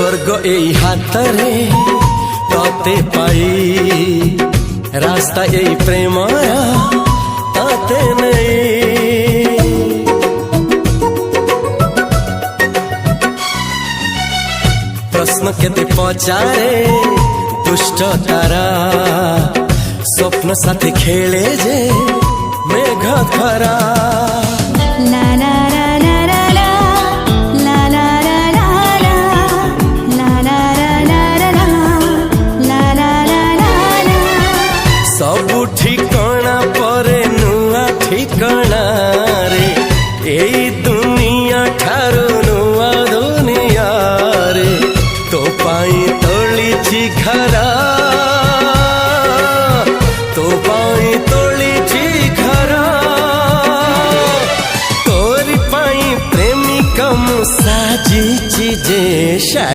स्वर्ग एई हातरे तते पाई रास्ता एई प्रेमया तते नहीं। प्रश्न केते पचारे दुष्ट तारा स्वप्न साथी खेले जे मेघ खरा। ला ला ला ला ला ला ला ला ला ला ला ला ला ला। सबु ठिकाना परे नुआ ठिकाना रे एई दुनिया ठारू नुआ दुनिया रे। तो पाई तोलिछि घरा तो पाई तोलिछि घरा तोरी पाई प्रेमिका मु साजिछि जे।